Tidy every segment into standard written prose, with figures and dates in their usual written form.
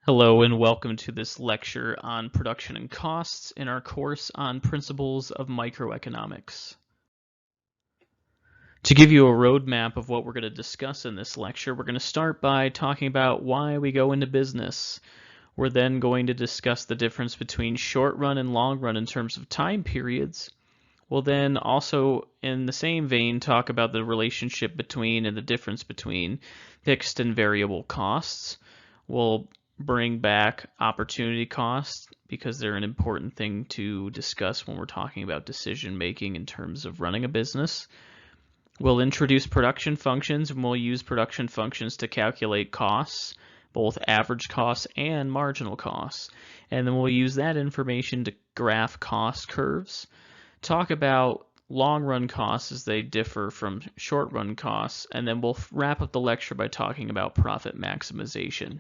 Hello and welcome to this lecture on production and costs in our course on principles of microeconomics. To give you a roadmap of what we're going to discuss in this lecture, we're going to start by talking about why we go into business. We're then going to discuss the difference between short run and long run in terms of time periods. We'll then also, in the same vein, talk about the relationship between and the difference between fixed and variable costs. We'll bring back opportunity costs because they're an important thing to discuss when we're talking about decision making in terms of running a business. We'll introduce production functions, and we'll use production functions to calculate costs, both average costs and marginal costs. And then we'll use that information to graph cost curves, talk about long run costs as they differ from short run costs, and then we'll wrap up the lecture by talking about profit maximization.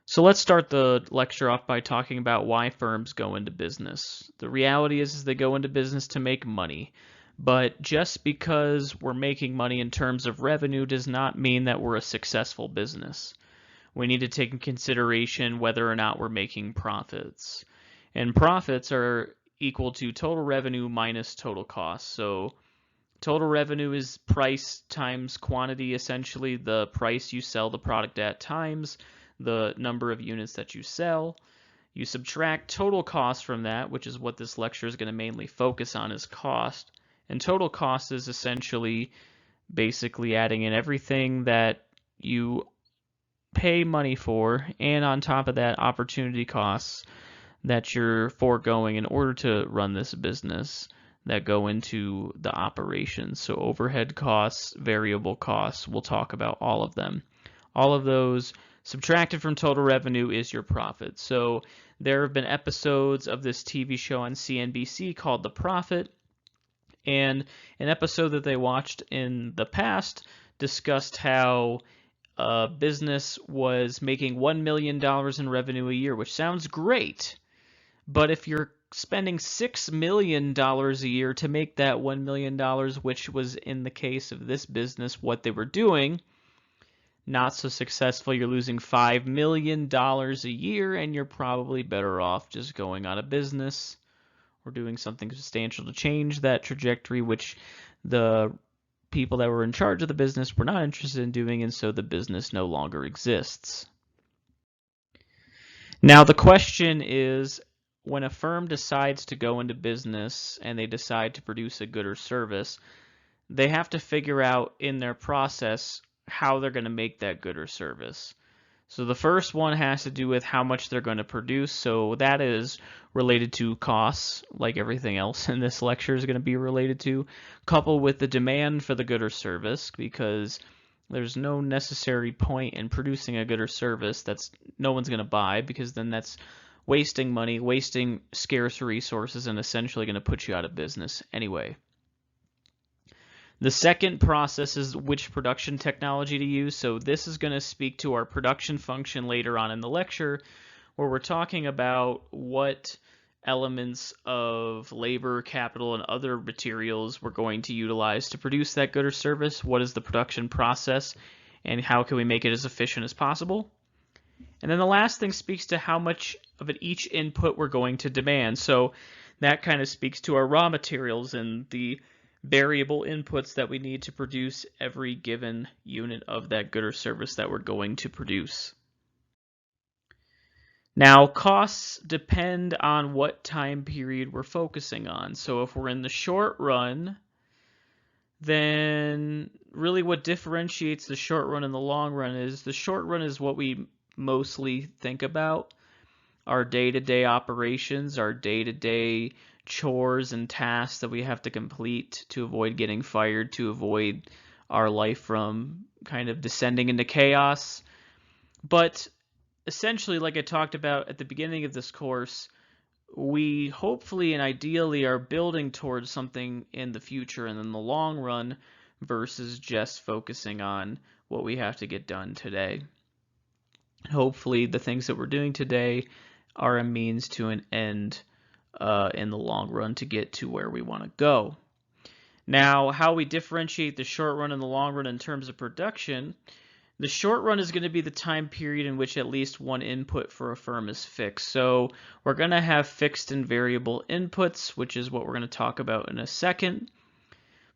So let's start the lecture off by talking about why firms go into business. The reality is they go into business to make money, but just because we're making money in terms of revenue does not mean that we're a successful business. We need to take in consideration whether or not we're making profits. And profits are equal to total revenue minus total cost. So total revenue is price times quantity, essentially the price you sell the product at times the number of units that you sell. You subtract total cost from that, which is what this lecture is going to mainly focus on, is cost. And total cost is essentially basically adding in everything that you pay money for, and on top of that, opportunity costs that you're foregoing in order to run this business that go into the operations. So overhead costs, variable costs, we'll talk about all of them. All of those subtracted from total revenue is your profit. So there have been episodes of this TV show on CNBC called The Profit, and an episode that they watched in the past discussed how a business was making $1 million in revenue a year, which sounds great, but if you're spending $6 million a year to make that $1 million, which was in the case of this business what they were doing, not so successful. You're losing $5 million a year, and you're probably better off just going out of business or doing something substantial to change that trajectory, which the people that were in charge of the business were not interested in doing, and so the business no longer exists. Now, the question is, when a firm decides to go into business and they decide to produce a good or service, they have to figure out in their process how they're going to make that good or service. So the first one has to do with how much they're going to produce. So that is related to costs, like everything else in this lecture is going to be related to, coupled with the demand for the good or service, because there's no necessary point in producing a good or service that's no one's going to buy, because then that's wasting money, wasting scarce resources, and essentially going to put you out of business anyway. The second process is which production technology to use. So this is going to speak to our production function later on in the lecture, where we're talking about what elements of labor, capital, and other materials we're going to utilize to produce that good or service. What is the production process, and how can we make it as efficient as possible? And then the last thing speaks to how much of each input we're going to demand. So that kind of speaks to our raw materials and the variable inputs that we need to produce every given unit of that good or service that we're going to produce. Now, costs depend on what time period we're focusing on. So if we're in the short run, then really what differentiates the short run and the long run is the short run is what we mostly think about. Our day-to-day operations, our day-to-day chores and tasks that we have to complete to avoid getting fired, to avoid our life from kind of descending into chaos. But essentially, like I talked about at the beginning of this course, we hopefully and ideally are building towards something in the future and in the long run versus just focusing on what we have to get done today. Hopefully the things that we're doing today are a means to an end in the long run to get to where we want to go. Now, how we differentiate the short run and the long run in terms of production, The short run is going to be the time period in which at least one input for a firm is fixed. So we're going to have fixed and variable inputs, which is what we're going to talk about in a second.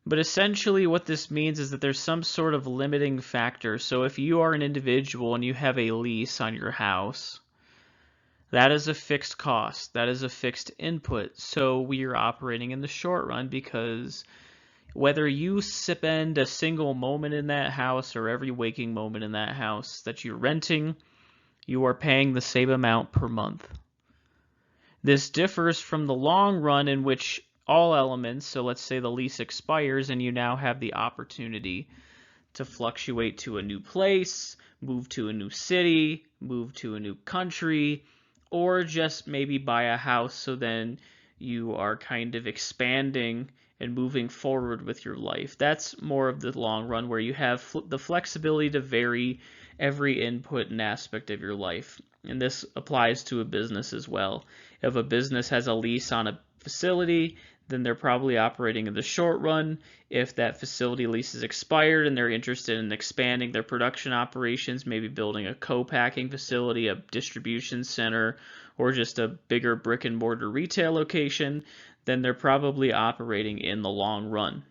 But essentially what this means is that there's some sort of limiting factor. So if you are an individual and you have a lease on your house, that is a fixed cost. That is a fixed input. So we are operating in the short run because whether you spend a single moment in that house or every waking moment in that house that you're renting, you are paying the same amount per month. This differs from the long run in which all elements, so let's say the lease expires and you now have the opportunity to fluctuate to a new place, move to a new city, move to a new country, or just maybe buy a house so then you are kind of expanding and moving forward with your life. That's more of the long run where you have the flexibility to vary every input and aspect of your life. And this applies to a business as well. If a business has a lease on a facility, then they're probably operating in the short run. If that facility lease is expired and they're interested in expanding their production operations, maybe building a co-packing facility, a distribution center, or just a bigger brick and mortar retail location, then they're probably operating in the long run.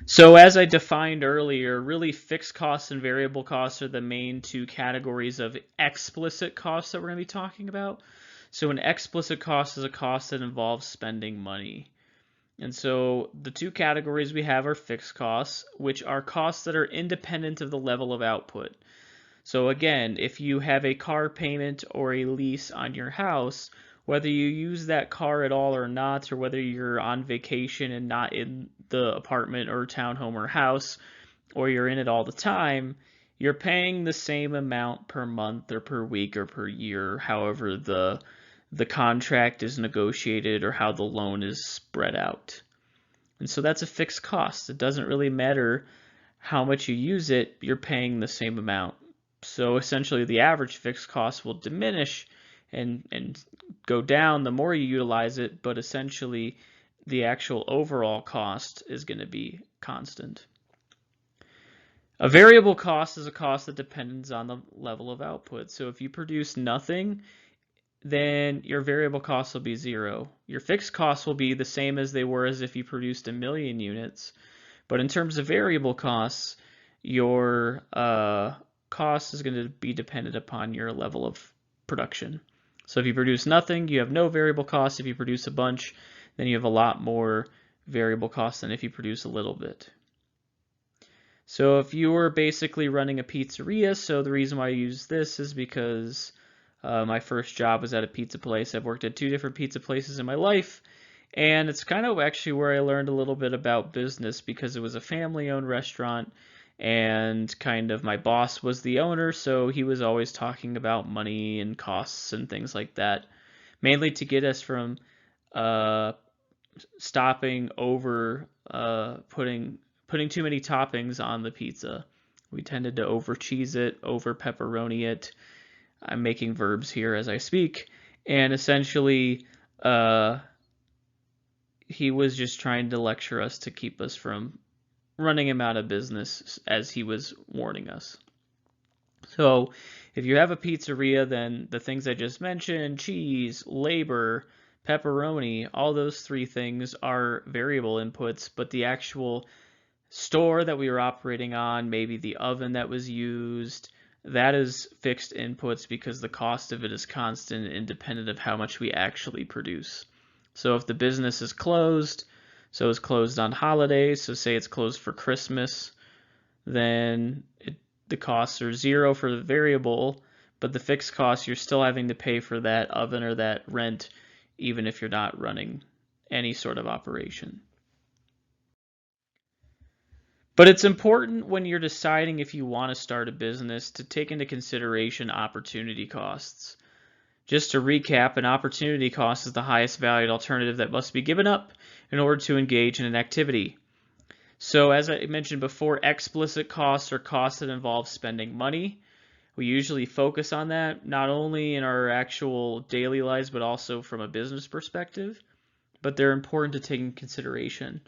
So as I defined earlier, really fixed costs and variable costs are the main two categories of explicit costs that we're going to be talking about. So an explicit cost is a cost that involves spending money. And so the two categories we have are fixed costs, which are costs that are independent of the level of output. So again, if you have a car payment or a lease on your house, whether you use that car at all or not, or whether you're on vacation and not in the apartment or townhome or house, or you're in it all the time, you're paying the same amount per month or per week or per year, however the contract is negotiated or how the loan is spread out. And so that's a fixed cost. It doesn't really matter how much you use it, you're paying the same amount. So essentially the average fixed cost will diminish and go down the more you utilize it, but essentially the actual overall cost is going to be constant. A variable cost is a cost that depends on the level of output. So if you produce nothing, then your variable costs will be zero. Your fixed costs will be the same as they were as if you produced 1,000,000 units. But in terms of variable costs, your cost is going to be dependent upon your level of production. So if you produce nothing, you have no variable costs. If you produce a bunch, then you have a lot more variable costs than if you produce a little bit. So if you were basically running a pizzeria, so the reason why I use this is because my first job was at a pizza place. I've worked at 2 different pizza places in my life, and it's kind of actually where I learned a little bit about business because it was a family-owned restaurant, and kind of my boss was the owner, so he was always talking about money and costs and things like that, mainly to get us from stopping over putting too many toppings on the pizza. We tended to over cheese it, over pepperoni it. I'm making verbs here as I speak, and essentially he was just trying to lecture us to keep us from running him out of business as he was warning us. So if you have a pizzeria, then the things I just mentioned, cheese, labor, pepperoni, all those 3 things are variable inputs, but the actual store that we were operating on, maybe the oven that was used, that is fixed inputs because the cost of it is constant and independent of how much we actually produce. So if the business is closed, so it's closed on holidays, so say it's closed for Christmas, then the costs are 0 for the variable, but the fixed costs you're still having to pay for that oven or that rent, even if you're not running any sort of operation. But it's important when you're deciding if you want to start a business to take into consideration opportunity costs. Just to recap, an opportunity cost is the highest valued alternative that must be given up in order to engage in an activity. So as I mentioned before, explicit costs are costs that involve spending money. We usually focus on that not only in our actual daily lives but also from a business perspective, but they're important to take into consideration.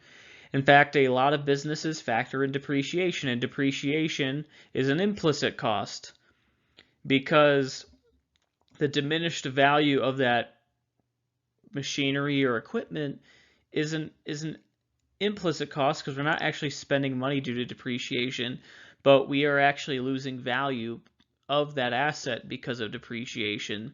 In fact, a lot of businesses factor in depreciation, and depreciation is an implicit cost because the diminished value of that machinery or equipment is an implicit cost because we're not actually spending money due to depreciation, but we are actually losing value of that asset because of depreciation,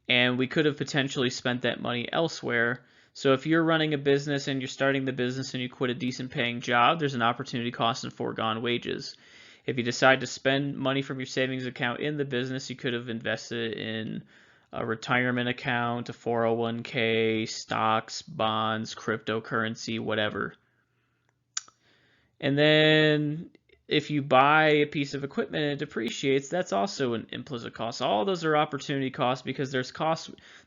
and we could have potentially spent that money elsewhere. So if you're running a business and you're starting the business and you quit a decent paying job, there's an opportunity cost and foregone wages. If you decide to spend money from your savings account in the business, you could have invested in a retirement account, a 401k, stocks, bonds, cryptocurrency, whatever. And then if you buy a piece of equipment and it depreciates, that's also an implicit cost. All those are opportunity costs because there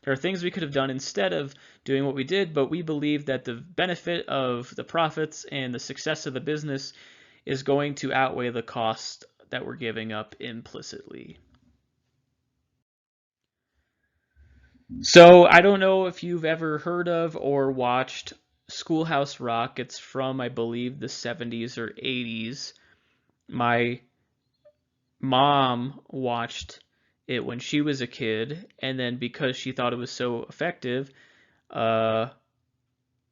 are things we could have done instead of doing what we did, but we believe that the benefit of the profits and the success of the business is going to outweigh the cost that we're giving up implicitly. So I don't know if you've ever heard of or watched Schoolhouse Rock. It's from, I believe, the 70s or 80s. My mom watched it when she was a kid, and then because she thought it was so effective, uh,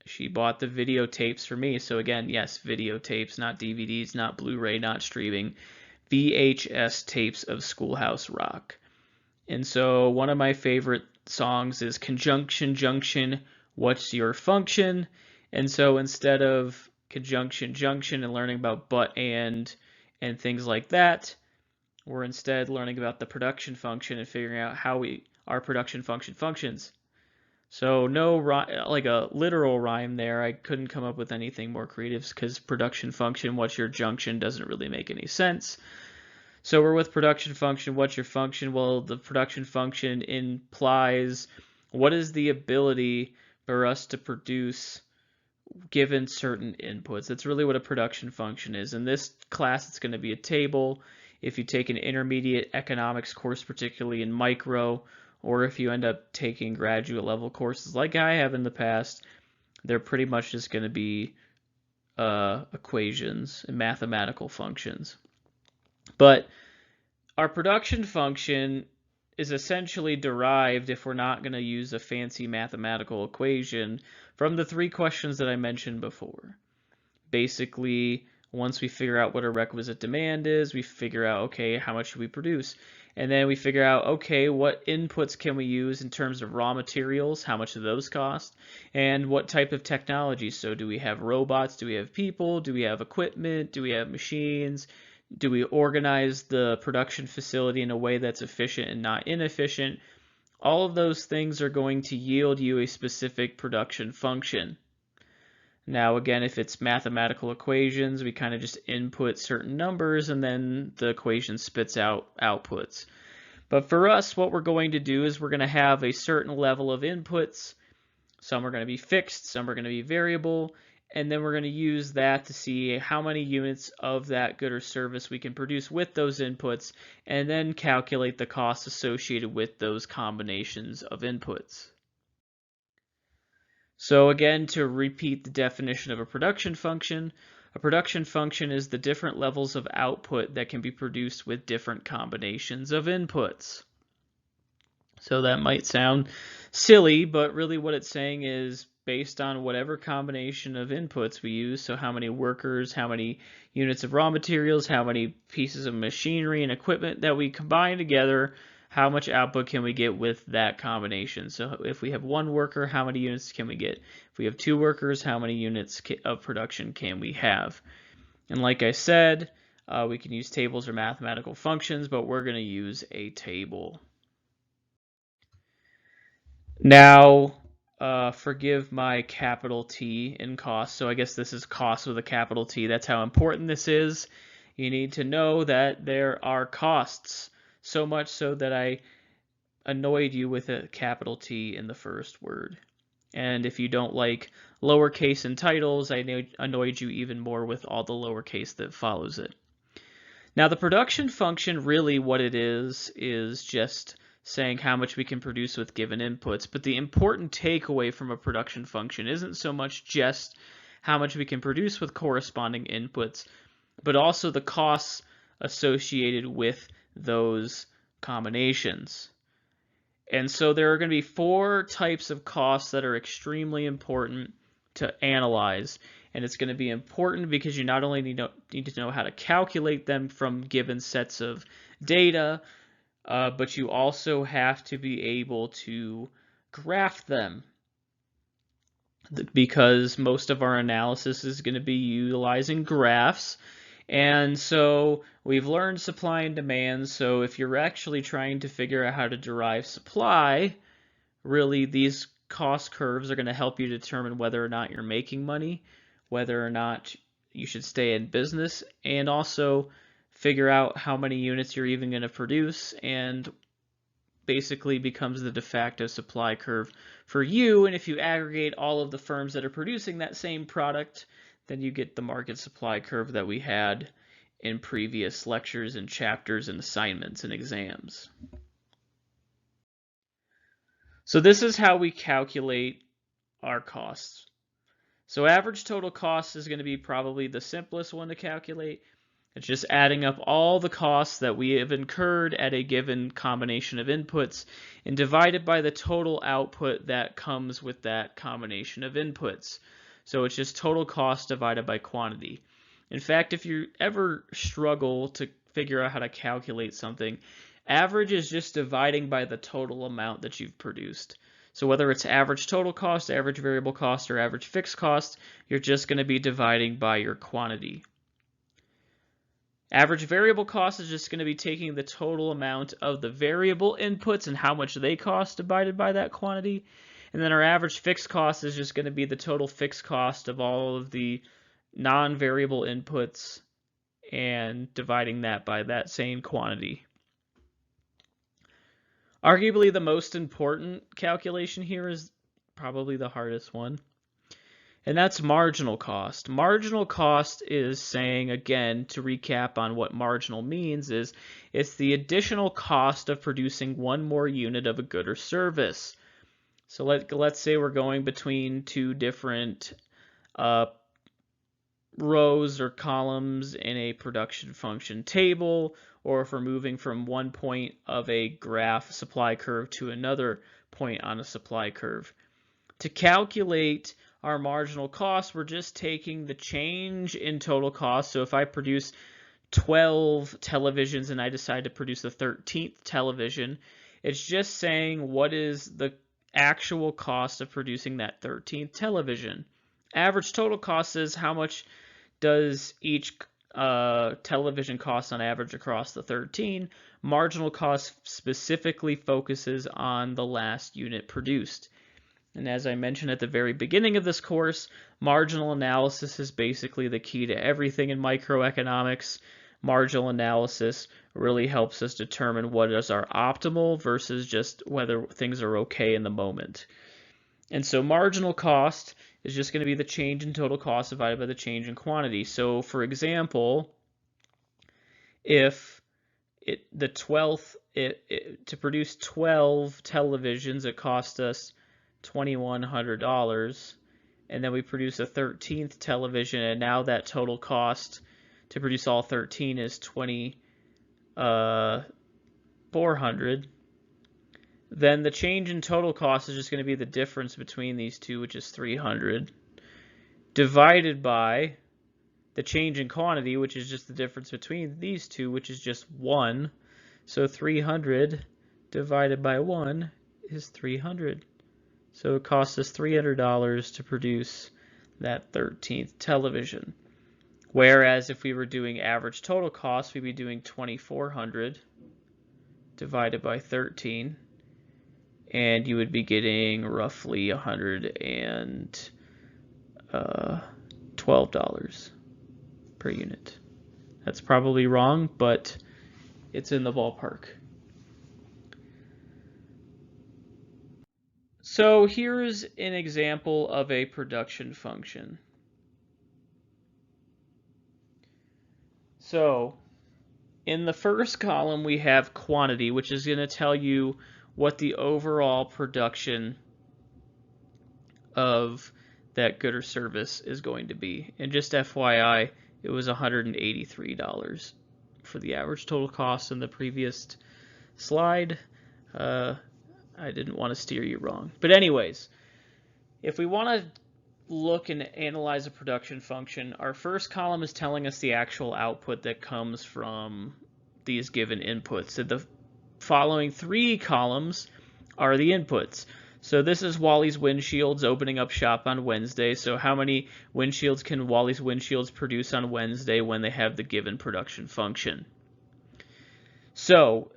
she bought the videotapes for me. So again, yes, videotapes, not DVDs, not Blu-ray, not streaming, VHS tapes of Schoolhouse Rock. And so one of my favorite songs is Conjunction Junction, What's Your Function? And so instead of conjunction junction and learning about but and things like that, we're instead learning about the production function and figuring out how our production function functions. So no like a literal rhyme there. I couldn't come up with anything more creative because production function, what's your junction, doesn't really make any sense. So we're with production function. What's your function? Well, the production function implies what is the ability for us to produce given certain inputs. That's really what a production function is. In this class, it's going to be a table. If you take an intermediate economics course, particularly in micro, or if you end up taking graduate level courses like I have in the past, they're pretty much just going to be equations and mathematical functions. But our production function is essentially derived, if we're not going to use a fancy mathematical equation, from the three questions that I mentioned before. Basically, once we figure out what a requisite demand is, we figure out, okay, how much should we produce? And then we figure out, okay, what inputs can we use in terms of raw materials? How much do those cost? And what type of technology? So do we have robots? Do we have people? Do we have equipment? Do we have machines? Do we organize the production facility in a way that's efficient and not inefficient? All of those things are going to yield you a specific production function. Now, again, if it's mathematical equations, we kind of just input certain numbers and then the equation spits out outputs. But for us, what we're going to do is we're going to have a certain level of inputs. Some are going to be fixed, some are going to be variable, and then we're going to use that to see how many units of that good or service we can produce with those inputs, and then calculate the costs associated with those combinations of inputs. So again, to repeat the definition of a production function is the different levels of output that can be produced with different combinations of inputs. So that might sound silly, but really what it's saying is based on whatever combination of inputs we use, so how many workers, how many units of raw materials, how many pieces of machinery and equipment that we combine together, how much output can we get with that combination? So if we have one worker, how many units can we get? If we have two workers, how many units of production can we have? And like I said, we can use tables or mathematical functions, but we're going to use a table. Now, forgive my capital T in cost. So I guess this is cost with a capital T. That's how important this is. You need to know that there are costs. So much so that I annoyed you with a capital T in the first word. And if you don't like lowercase in titles, I annoyed you even more with all the lowercase that follows it. Now the production function, really what it is just saying how much we can produce with given inputs. But the important takeaway from a production function isn't so much just how much we can produce with corresponding inputs, but also the costs associated with those combinations. And so there are going to be 4 types of costs that are extremely important to analyze. And it's going to be important because you not only need to know how to calculate them from given sets of data, but you also have to be able to graph them, because most of our analysis is going to be utilizing graphs. And so we've learned supply and demand. So if you're actually trying to figure out how to derive supply, really these cost curves are going to help you determine whether or not you're making money, whether or not you should stay in business, and also figure out how many units you're even going to produce, and basically becomes the de facto supply curve for you. And if you aggregate all of the firms that are producing that same product, then you get the market supply curve that we had in previous lectures and chapters and assignments and exams. So this is how we calculate our costs. So average total cost is going to be probably the simplest one to calculate. It's just adding up all the costs that we have incurred at a given combination of inputs and divided by the total output that comes with that combination of inputs. So it's just total cost divided by quantity. In fact, if you ever struggle to figure out how to calculate something, average is just dividing by the total amount that you've produced. So whether it's average total cost, average variable cost, or average fixed cost, you're just going to be dividing by your quantity. Average variable cost is just going to be taking the total amount of the variable inputs and how much they cost divided by that quantity. And then our average fixed cost is just going to be the total fixed cost of all of the non-variable inputs and dividing that by that same quantity. Arguably the most important calculation here is probably the hardest one, and that's marginal cost. Marginal cost is saying, again, to recap on what marginal means, is it's the additional cost of producing one more unit of a good or service. So let's say we're going between 2 different rows or columns in a production function table, or if we're moving from one point of a graph supply curve to another point on a supply curve. To calculate our marginal cost, we're just taking the change in total cost. So if I produce 12 televisions and I decide to produce the 13th television, it's just saying what is the actual cost of producing that 13th television. Average total cost is how much does each television cost on average across the 13. Marginal cost specifically focuses on the last unit produced. And as I mentioned at the very beginning of this course, marginal analysis is basically the key to everything in microeconomics. Marginal analysis really helps us determine what is our optimal versus just whether things are okay in the moment. And so marginal cost is just going to be the change in total cost divided by the change in quantity. So for example, if to produce 12 televisions, it cost us $2,100, and then we produce a 13th television, and now that total cost to produce all 13 is $2,400. Then the change in total cost is just going to be the difference between these two, which is $300, divided by the change in quantity, which is just the difference between these two, which is just 1. So 300 divided by 1 is 300. So it costs us $300 to produce that 13th television. Whereas if we were doing average total cost, we'd be doing 2,400 divided by 13, and you would be getting roughly $112 per unit. That's probably wrong, but it's in the ballpark. So here's an example of a production function. So in the first column we have quantity, which is going to tell you what the overall production of that good or service is going to be. And just FYI, it was $183 for the average total cost in the previous slide. I didn't want to steer you wrong. But anyways, if we want to look and analyze a production function, our first column is telling us the actual output that comes from these given inputs. So the following three columns are the inputs. So this is Wally's Windshields opening up shop on Wednesday. So how many windshields can Wally's Windshields produce on Wednesday when they have the given production function? So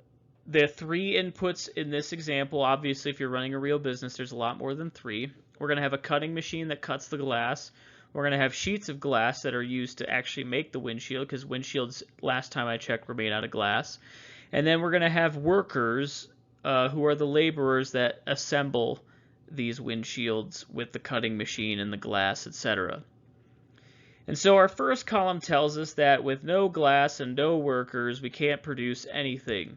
the three inputs in this example, obviously if you're running a real business, there's a lot more than three. We're going to have a cutting machine that cuts the glass. We're going to have sheets of glass that are used to actually make the windshield, because windshields, last time I checked, were made out of glass. And then we're going to have workers who are the laborers that assemble these windshields with the cutting machine and the glass, etc. And so our first column tells us that with no glass and no workers, we can't produce anything.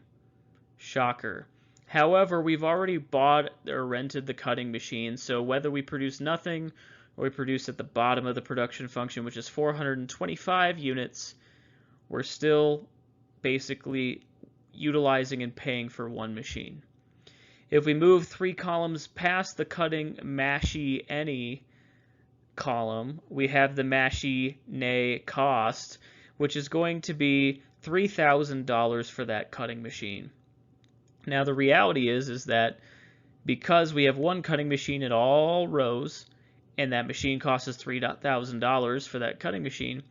Shocker. However, we've already bought or rented the cutting machine, so whether we produce nothing or we produce at the bottom of the production function, which is 425 units, we're still basically utilizing and paying for one machine. If we move three columns past the cutting mashy any column, we have the mashy nay cost, which is going to be $3,000 for that cutting machine. Now the reality is that because we have one cutting machine in all rows, and that machine costs us $3,000 for that cutting machine,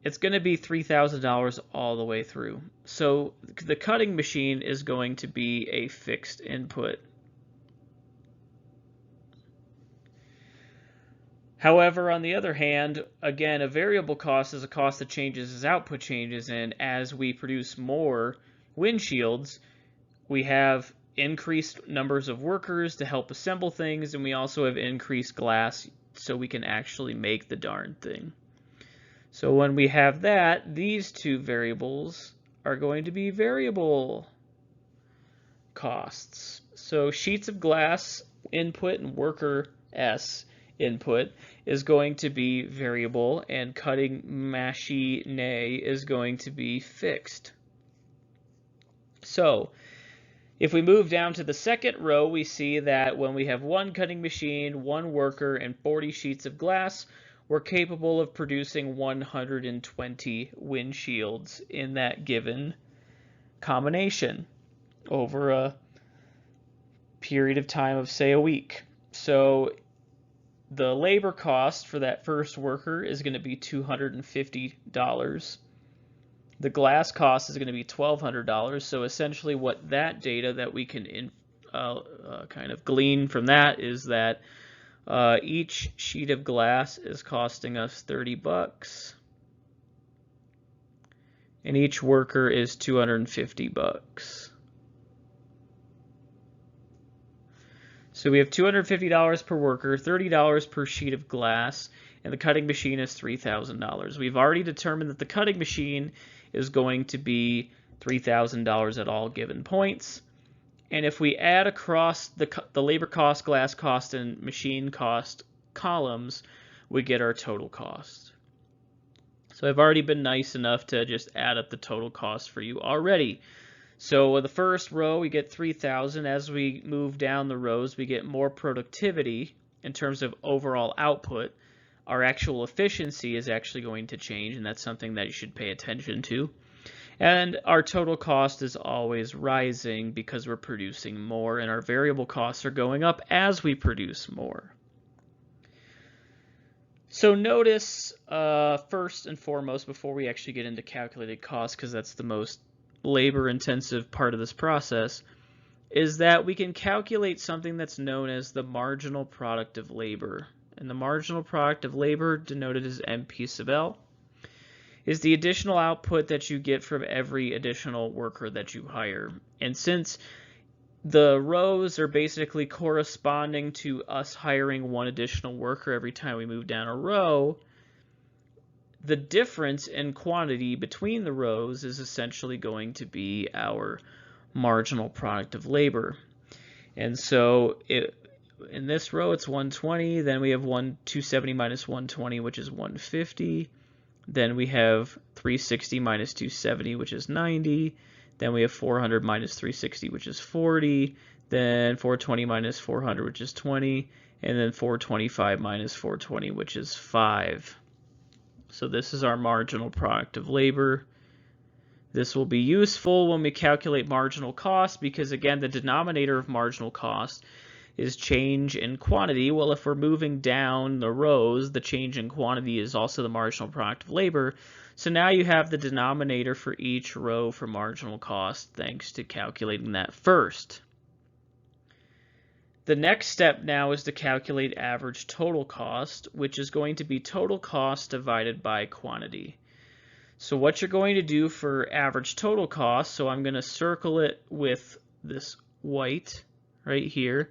it's going to be $3,000 all the way through. So the cutting machine is going to be a fixed input. However, on the other hand, again, a variable cost is a cost that changes as output changes, and as we produce more windshields, we have increased numbers of workers to help assemble things, and we also have increased glass so we can actually make the darn thing. So when we have that, these two variables are going to be variable costs. So sheets of glass input and worker S input is going to be variable, and cutting mashy nay is going to be fixed. So if we move down to the second row, we see that when we have one cutting machine, one worker, and 40 sheets of glass, we're capable of producing 120 windshields in that given combination over a period of time of, say, a week. So the labor cost for that first worker is going to be $250. The glass cost is going to be $1,200. So essentially what that data that we can kind of glean from that is that each sheet of glass is costing us 30 bucks, and each worker is 250 bucks. So we have $250 per worker, $30 per sheet of glass, and the cutting machine is $3,000. We've already determined that the cutting machine is going to be $3,000 at all given points. And if we add across the labor cost, glass cost, and machine cost columns, we get our total cost. So I've already been nice enough to just add up the total cost for you already. So the first row, we get 3,000. As we move down the rows, we get more productivity in terms of overall output. Our actual efficiency is actually going to change, and that's something that you should pay attention to. And our total cost is always rising because we're producing more, and our variable costs are going up as we produce more. So notice, first and foremost, before we actually get into calculated costs, because that's the most labor-intensive part of this process, is that we can calculate something that's known as the marginal product of labor. And the marginal product of labor, denoted as MP sub L, is the additional output that you get from every additional worker that you hire. And since the rows are basically corresponding to us hiring one additional worker every time we move down a row, the difference in quantity between the rows is essentially going to be our marginal product of labor. And so in this row it's 120, then we have 270 minus 120, which is 150. Then we have 360 minus 270, which is 90. Then we have 400 minus 360, which is 40. Then 420 minus 400, which is 20. And then 425 minus 420, which is 5. So this is our marginal product of labor. This will be useful when we calculate marginal cost because, again, the denominator of marginal cost is change in quantity. Well, if we're moving down the rows, the change in quantity is also the marginal product of labor. So now you have the denominator for each row for marginal cost thanks to calculating that first. The next step now is to calculate average total cost, which is going to be total cost divided by quantity. So what you're going to do for average total cost, so I'm going to circle it with this white right here,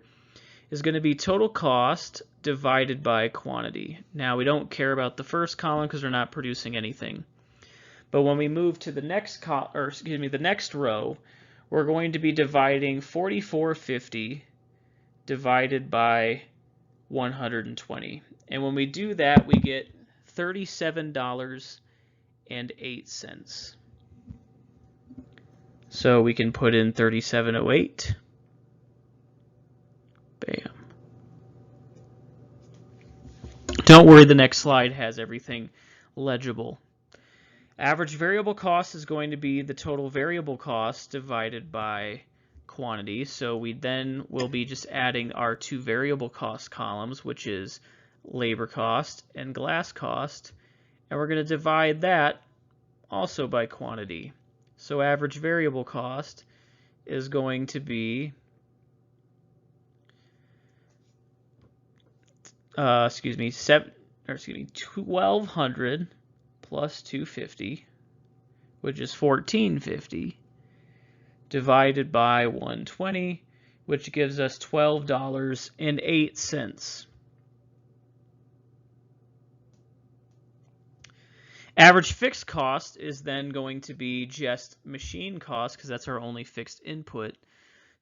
is going to be total cost divided by quantity. Now we don't care about the first column because we're not producing anything. But when we move to the next the next row, we're going to be dividing 4450 divided by 120. And when we do that, we get $37.08. So we can put in 3708. Bam. Don't worry, the next slide has everything legible. Average variable cost is going to be the total variable cost divided by quantity. So we then will be just adding our two variable cost columns, which is labor cost and glass cost, and we're going to divide that also by quantity. So average variable cost is going to be $1,200 plus 250, which is $1,450, divided by 120, which gives us $12.08. Average fixed cost is then going to be just machine cost, because that's our only fixed input,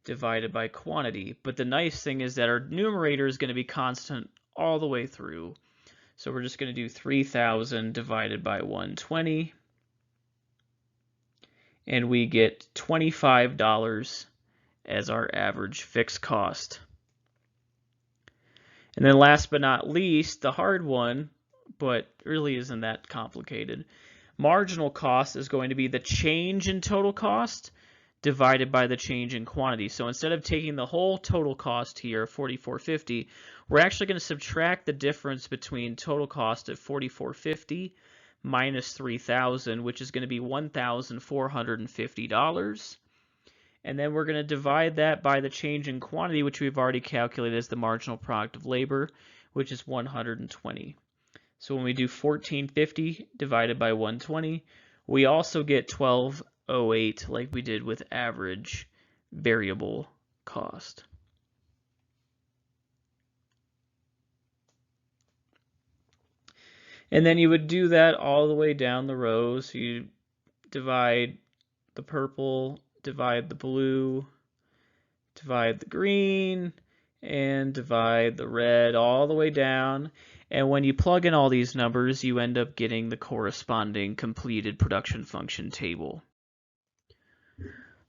divided by quantity. But the nice thing is that our numerator is going to be constant all the way through. So we're just going to do 3,000 divided by 120. And we get $25 as our average fixed cost. And then last but not least, the hard one, but really isn't that complicated. Marginal cost is going to be the change in total cost divided by the change in quantity. So instead of taking the whole total cost here, 4450, we're actually going to subtract the difference between total cost of 4450 minus 3,000, which is going to be $1,450. And then we're going to divide that by the change in quantity, which we've already calculated as the marginal product of labor, which is 120. So when we do 1450 divided by 120, we also get 1208 like we did with average variable cost. And then you would do that all the way down the row. So you divide the purple, divide the blue, divide the green, and divide the red all the way down. And when you plug in all these numbers, you end up getting the corresponding completed production function table.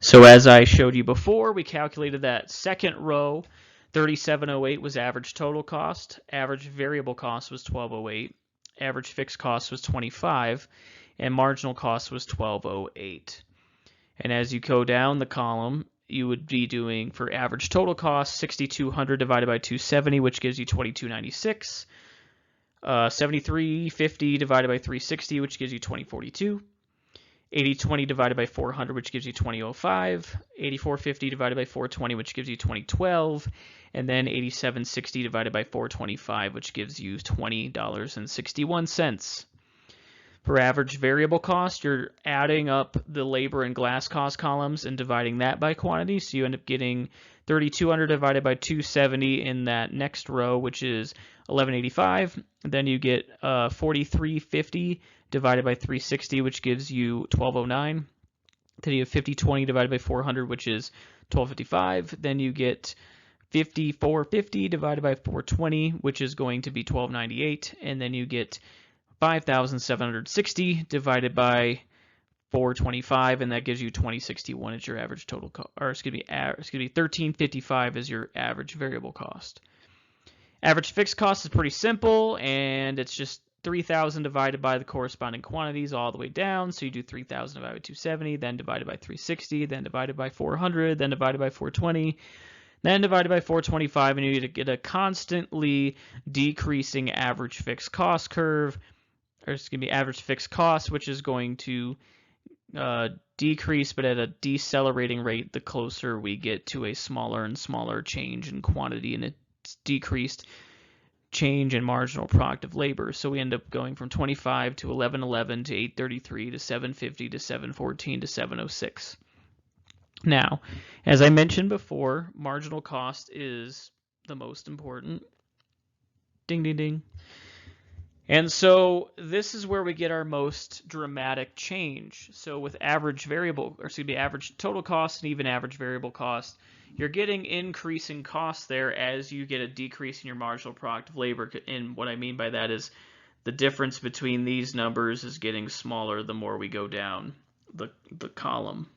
So as I showed you before, we calculated that second row, 3708 was average total cost, average variable cost was 1208, average fixed cost was 25, and marginal cost was 1208. And as you go down the column, you would be doing for average total cost 6,200 divided by 270, which gives you 2296. 7350 divided by 360, which gives you 2042. 8020 divided by 400, which gives you 2005. 8450 divided by 420, which gives you 2012. And then 8760 divided by 425, which gives you $20.61. For average variable cost, you're adding up the labor and glass cost columns and dividing that by quantity. So you end up getting 3,200 divided by 270 in that next row, which is 1185. Then you get 4350 divided by 360, which gives you 1209. Then you have 5020 divided by 400, which is 1255. Then you get 5450 divided by 420, which is going to be 1298, and then you get 5760 divided by 425, and that gives you 2061 as your average total cost, or excuse me, 1355 is your average variable cost. Average fixed cost is pretty simple, and it's just 3,000 divided by the corresponding quantities all the way down. So you do 3,000 divided by 270, then divided by 360, then divided by 400, then divided by 420, then divided by 425, and you get a constantly decreasing average fixed cost curve, or excuse me, average fixed cost, which is going to decrease, but at a decelerating rate the closer we get to a smaller and smaller change in quantity and its decreased change in marginal product of labor. So we end up going from 25 to 1111 to 833 to 750 to 714 to 706. Now, as I mentioned before, marginal cost is the most important. Ding, ding, ding. And so this is where we get our most dramatic change. So with average total cost and even average variable cost, you're getting increasing costs there as you get a decrease in your marginal product of labor. And what I mean by that is the difference between these numbers is getting smaller the more we go down the column.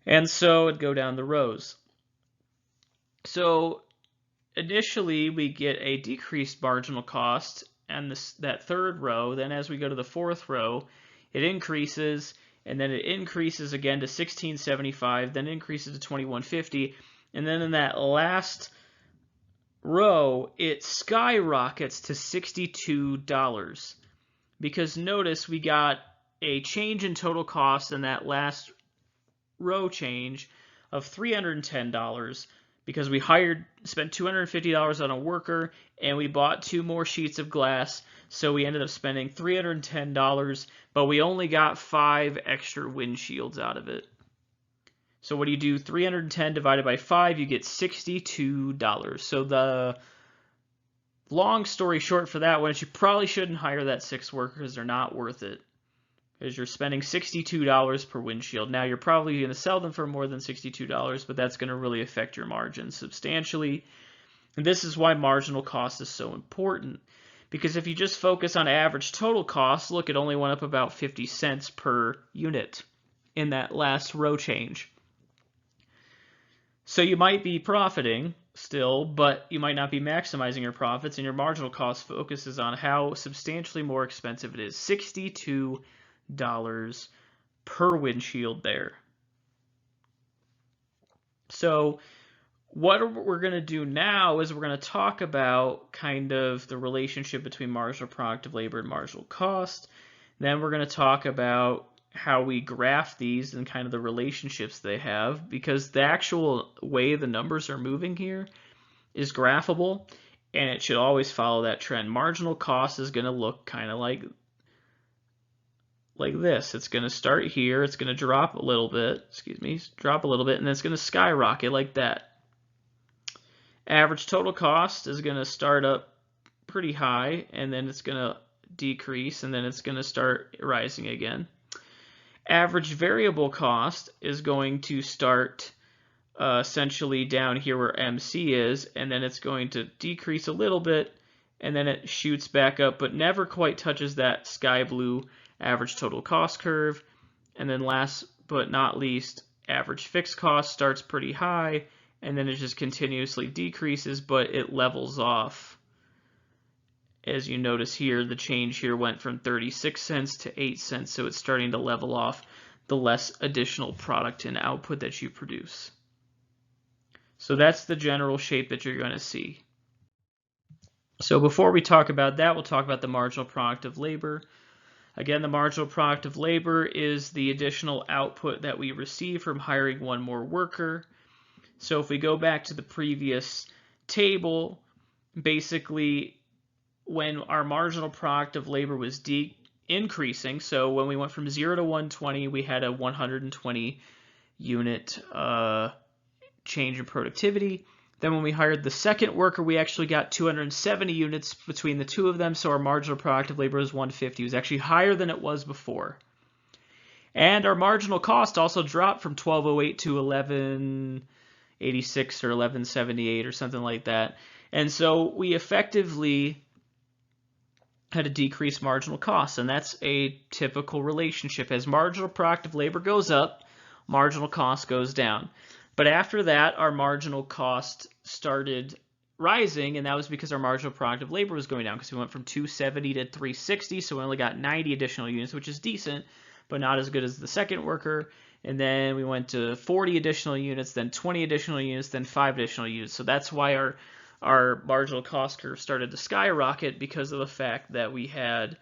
And so it'd go down the rows. So initially we get a decreased marginal cost and that third row. Then as we go to the fourth row, it increases, and then it increases again to 1675, then increases to 2150, and then in that last row it skyrockets to $62, because notice we got a change in total cost in that last row change of $310, because we spent $250 on a worker, and we bought 2 more sheets of glass, so we ended up spending $310, but we only got 5 extra windshields out of it. So what do you do? 310 divided by 5, you get $62. So the long story short for that one is you probably shouldn't hire that 6 workers. They're not worth it, because you're spending $62 per windshield. Now, you're probably going to sell them for more than $62, but that's going to really affect your margins substantially. And this is why marginal cost is so important, because if you just focus on average total cost, look, it only went up about 50 cents per unit in that last row change. So you might be profiting still, but you might not be maximizing your profits, and your marginal cost focuses on how substantially more expensive it is. $62 per windshield there. So what we're going to do now is we're going to talk about kind of the relationship between marginal product of labor and marginal cost. Then we're going to talk about how we graph these and kind of the relationships they have, because the actual way the numbers are moving here is graphable, and it should always follow that trend. Marginal cost is going to look kind of like this. It's going to start here, it's going to drop a little bit, and then it's going to skyrocket like that. Average total cost is going to start up pretty high, and then it's going to decrease, and then it's going to start rising again. Average variable cost is going to start essentially down here where MC is, and then it's going to decrease a little bit, and then it shoots back up, but never quite touches that sky blue average total cost curve. And then last but not least, average fixed cost starts pretty high, and then it just continuously decreases, but it levels off. As you notice here, the change here went from 36 cents to 8 cents, so it's starting to level off the less additional product and output that you produce. So that's the general shape that you're going to see. So before we talk about that, we'll talk about the marginal product of labor. Again, the marginal product of labor is the additional output that we receive from hiring 1 more worker. So if we go back to the previous table, basically when our marginal product of labor was increasing, so when we went from 0 to 120, we had a 120 unit change in productivity. Then when we hired the second worker, we actually got 270 units between the 2 of them, so our marginal product of labor was 150. It was actually higher than it was before. And our marginal cost also dropped from 1208 to 86 or 1178 or something like that. And so we effectively had to decrease marginal costs, and that's a typical relationship. As marginal productive labor goes up, marginal cost goes down. But after that, our marginal cost started rising, and that was because our marginal productive labor was going down, because we went from 270 to 360, so we only got 90 additional units, which is decent, but not as good as the second worker. And then we went to 40 additional units, then 20 additional units, then 5 additional units. So that's why our marginal cost curve started to skyrocket, because of the fact that we had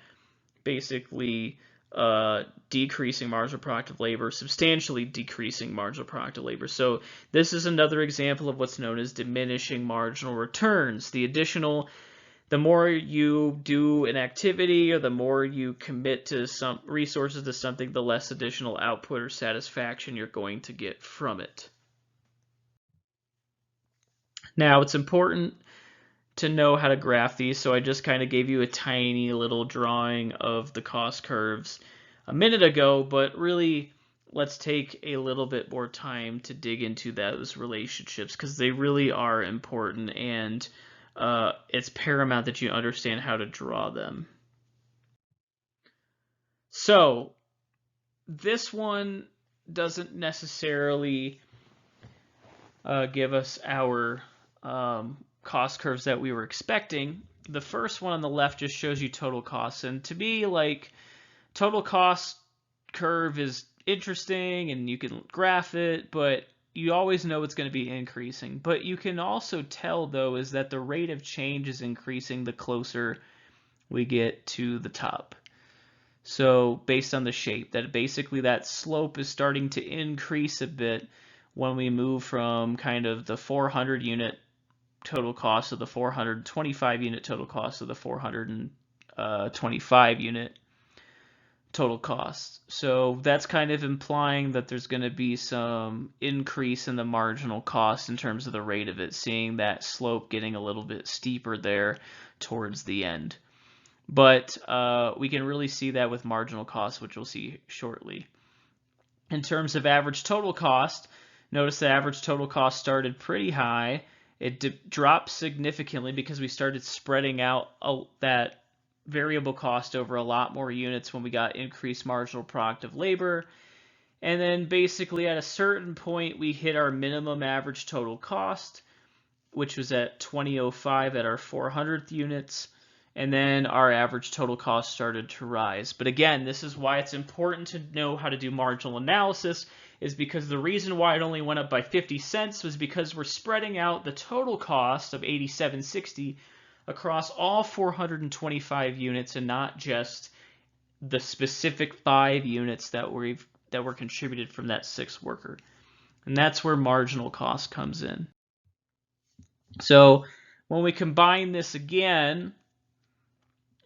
basically decreasing marginal productive labor, substantially decreasing marginal productive labor. So this is another example of what's known as diminishing marginal returns. The more you do an activity, or the more you commit to some resources to something, the less additional output or satisfaction you're going to get from it. Now, it's important to know how to graph these, so I just kind of gave you a tiny little drawing of the cost curves a minute ago, but really let's take a little bit more time to dig into those relationships, because they really are important, and it's paramount that you understand how to draw them. So this one doesn't necessarily give us our cost curves that we were expecting. The first one on the left just shows you total costs, and to me, like, total cost curve is interesting and you can graph it, but you always know it's going to be increasing. But you can also tell, though, is that the rate of change is increasing the closer we get to the top. So based on the shape, that basically that slope is starting to increase a bit when we move from kind of the 400 unit total cost of the 425 unit total cost of the 425 unit total cost. So that's kind of implying that there's going to be some increase in the marginal cost in terms of the rate of it, seeing that slope getting a little bit steeper there towards the end. But we can really see that with marginal cost, which we'll see shortly. In terms of average total cost, notice the average total cost started pretty high. It dropped significantly because we started spreading out that variable cost over a lot more units when we got increased marginal productive labor. And then basically at a certain point, we hit our minimum average total cost, which was at 2005 at our 400th units. And then our average total cost started to rise. But again, this is why it's important to know how to do marginal analysis, is because the reason why it only went up by 50 cents was because we're spreading out the total cost of 87.60 across all 425 units, and not just the specific 5 units that were contributed from that 6th worker. And that's where marginal cost comes in. So when we combine this again,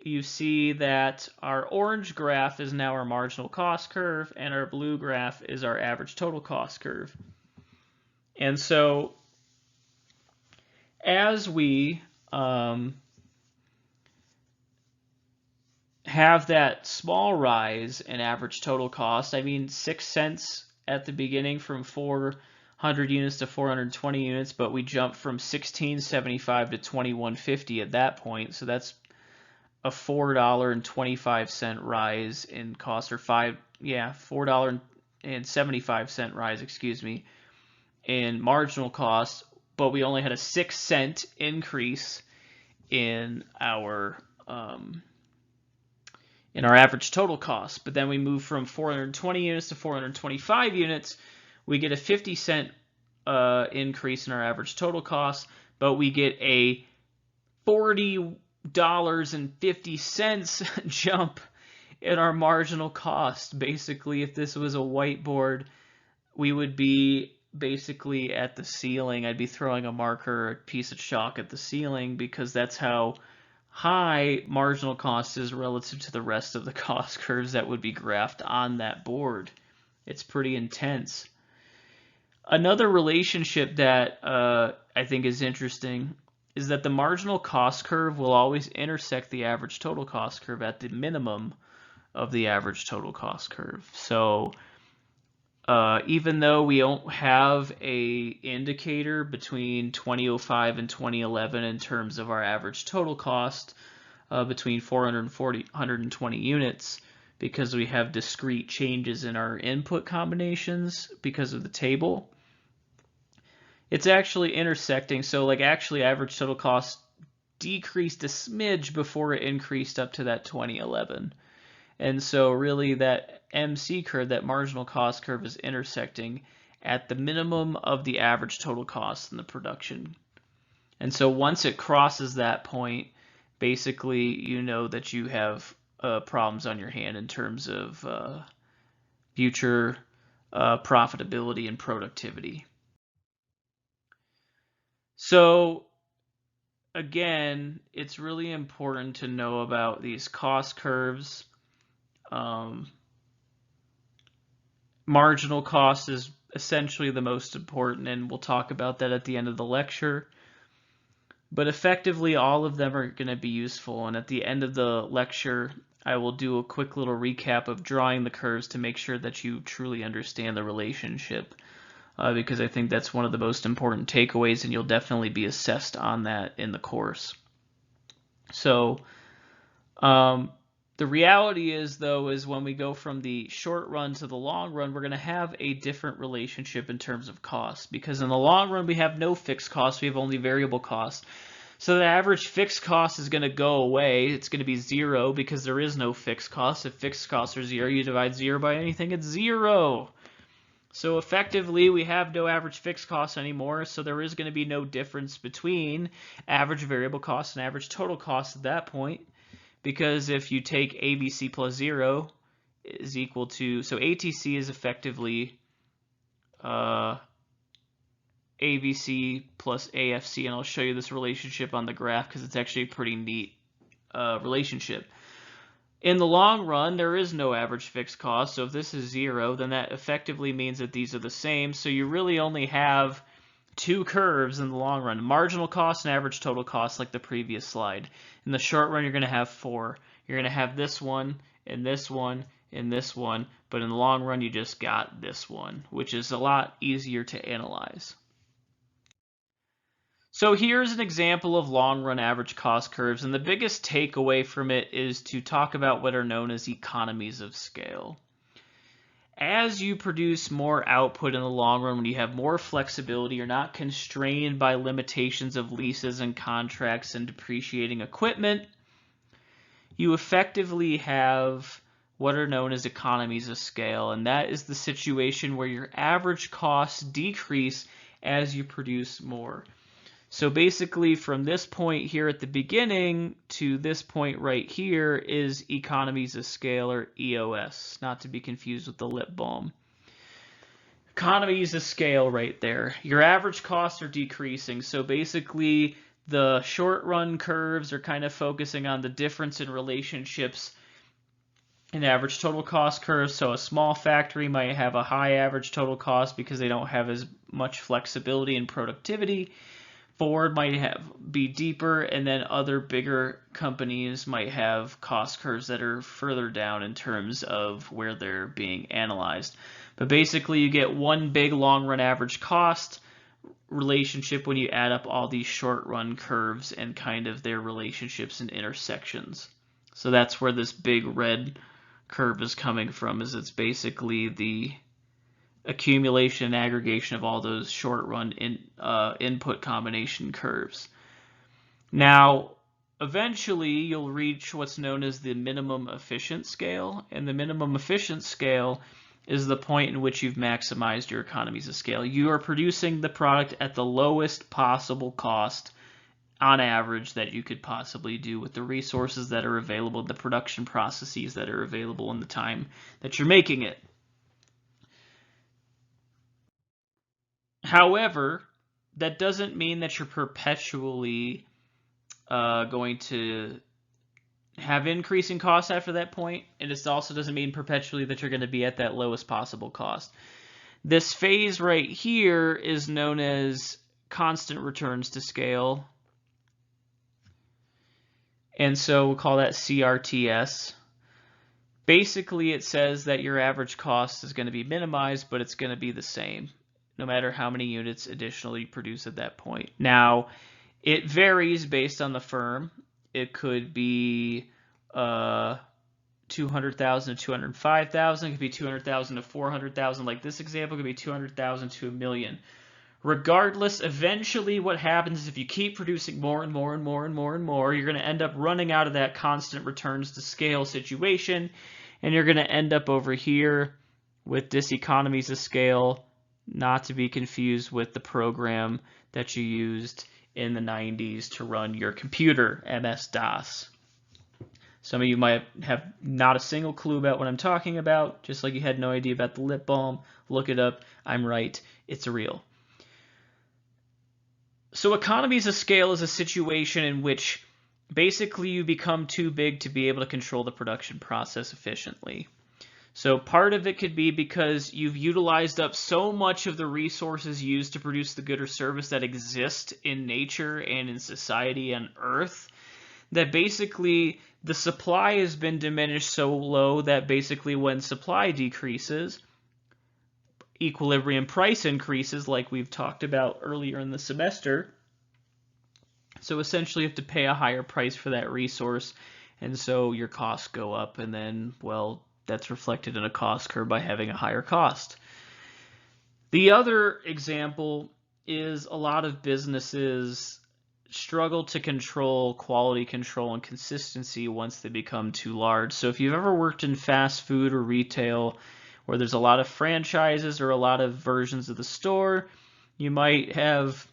you see that our orange graph is now our marginal cost curve, and our blue graph is our average total cost curve. And so as we have that small rise in average total cost, I mean 6 cents at the beginning from 400 units to 420 units, but we jumped from 16.75 to 21.50 at that point, so that's a $4.25 rise in cost, or $4.75 rise, excuse me, in marginal cost, but we only had a 6 cent increase in our average total cost. But then we move from 420 units to 425 units, we get a 50 cent increase in our average total cost, but we get a $40.50 jump in our marginal cost. Basically, if this was a whiteboard, we would be basically at the ceiling. I'd be throwing a marker, a piece of chalk at the ceiling, because that's how high marginal cost is relative to the rest of the cost curves that would be graphed on that board. It's pretty intense. Another relationship that I think is interesting is that the marginal cost curve will always intersect the average total cost curve at the minimum of the average total cost curve. So even though we don't have a indicator between 2005 and 2011 in terms of our average total cost between 440 120 units, because we have discrete changes in our input combinations because of the table, it's actually intersecting. So like actually average total cost decreased a smidge before it increased up to that 2011. And so really that MC curve, that marginal cost curve, is intersecting at the minimum of the average total cost in the production. And so once it crosses that point, basically you know that you have problems on your hand in terms of future profitability and productivity. So again, it's really important to know about these cost curves. Marginal cost is essentially the most important, and we'll talk about that at the end of the lecture. But effectively, all of them are going to be useful, and at the end of the lecture, I will do a quick little recap of drawing the curves to make sure that you truly understand the relationship, because I think that's one of the most important takeaways, and you'll definitely be assessed on that in the course. So, the reality is, though, is when we go from the short run to the long run, we're going to have a different relationship in terms of cost, because in the long run, we have no fixed costs, we have only variable costs. So the average fixed cost is going to go away. It's going to be zero because there is no fixed cost. If fixed costs are zero, you divide zero by anything, it's zero. So effectively, we have no average fixed costs anymore, so there is going to be no difference between average variable cost and average total cost at that point. Because if you take ABC plus 0 is equal to, so ATC is effectively ABC plus AFC, and I'll show you this relationship on the graph because it's actually a pretty neat relationship. In the long run, there is no average fixed cost, so if this is 0, then that effectively means that these are the same, so you really only have two curves in the long run, marginal cost and average total cost, like the previous slide. In the short run, you're going to have four. You're going to have this one, and this one, and this one, but in the long run, you just got this one, which is a lot easier to analyze. So here's an example of long-run average cost curves, and the biggest takeaway from it is to talk about what are known as economies of scale. As you produce more output in the long run, when you have more flexibility, you're not constrained by limitations of leases and contracts and depreciating equipment, you effectively have what are known as economies of scale, and that is the situation where your average costs decrease as you produce more. So basically from this point here at the beginning to this point right here is economies of scale, or EOS, not to be confused with the lip balm. Economies of scale right there. Your average costs are decreasing, so basically the short run curves are kind of focusing on the difference in relationships in average total cost curves. So a small factory might have a high average total cost because they don't have as much flexibility and productivity. Ford might be deeper, and then other bigger companies might have cost curves that are further down in terms of where they're being analyzed. But basically, you get one big long-run average cost relationship when you add up all these short-run curves and kind of their relationships and intersections. So that's where this big red curve is coming from, is it's basically the accumulation and aggregation of all those short-run input combination curves. Now, eventually, you'll reach what's known as the minimum efficient scale, and the minimum efficient scale is the point in which you've maximized your economies of scale. You are producing the product at the lowest possible cost on average that you could possibly do with the resources that are available, the production processes that are available in the time that you're making it. However, that doesn't mean that you're perpetually going to have increasing costs after that point, and it also doesn't mean perpetually that you're going to be at that lowest possible cost. This phase right here is known as constant returns to scale, and so we'll call that CRTS. Basically, it says that your average cost is going to be minimized, but it's going to be the same, no matter how many units additionally you produce at that point. Now, it varies based on the firm. It could be 200,000 to 205,000. It could be 200,000 to 400,000. Like this example could be 200,000 to a million. Regardless, eventually what happens is if you keep producing more and more and more and more and more, you're going to end up running out of that constant returns to scale situation, and you're going to end up over here with diseconomies of scale, not to be confused with the program that you used in the 90s to run your computer, MS-DOS. Some of you might have not a single clue about what I'm talking about, just like you had no idea about the lip balm. Look it up. I'm right. It's real. So economies of scale is a situation in which basically you become too big to be able to control the production process efficiently. So part of it could be because you've utilized up so much of the resources used to produce the good or service that exist in nature and in society and Earth, that basically the supply has been diminished so low that basically when supply decreases, equilibrium price increases, like we've talked about earlier in the semester. So essentially you have to pay a higher price for that resource, and so your costs go up, and then, well, that's reflected in a cost curve by having a higher cost. The other example is a lot of businesses struggle to control quality control and consistency once they become too large. So if you've ever worked in fast food or retail where there's a lot of franchises or a lot of versions of the store, you might have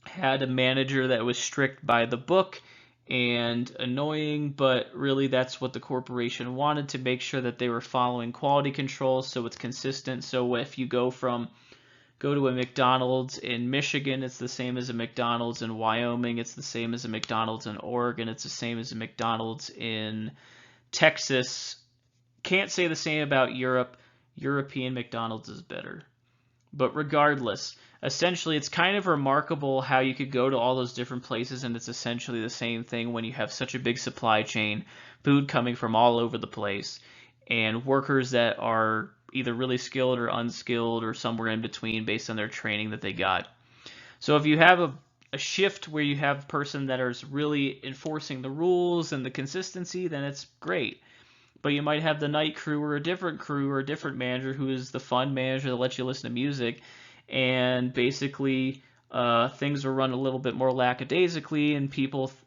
had a manager that was strict by the book and annoying, but really that's what the corporation wanted, to make sure that they were following quality control so it's consistent. So if you go to a McDonald's in Michigan, it's the same as a McDonald's in Wyoming, it's the same as a McDonald's in Oregon, it's the same as a McDonald's in Texas. Can't say the same about Europe. European McDonald's is better. But regardless, essentially it's kind of remarkable how you could go to all those different places and it's essentially the same thing when you have such a big supply chain, food coming from all over the place, and workers that are either really skilled or unskilled or somewhere in between based on their training that they got. So if you have a shift where you have a person that is really enforcing the rules and the consistency, then it's great. But you might have the night crew or a different manager who is the fun manager that lets you listen to music, and basically things are run a little bit more lackadaisically and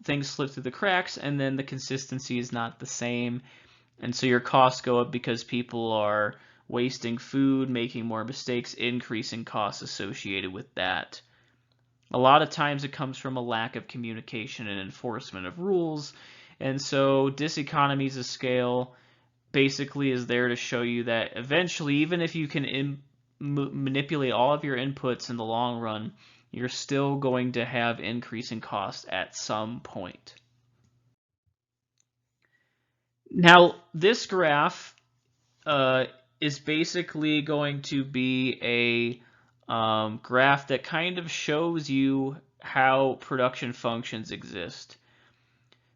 things slip through the cracks, and then the consistency is not the same, and so your costs go up because people are wasting food, making more mistakes, increasing costs associated with that. A lot of times it comes from a lack of communication and enforcement of rules, and so diseconomies of scale basically is there to show you that eventually, even if you can manipulate all of your inputs in the long run, you're still going to have increasing costs at some point. Now, this graph is basically going to be a graph that kind of shows you how production functions exist.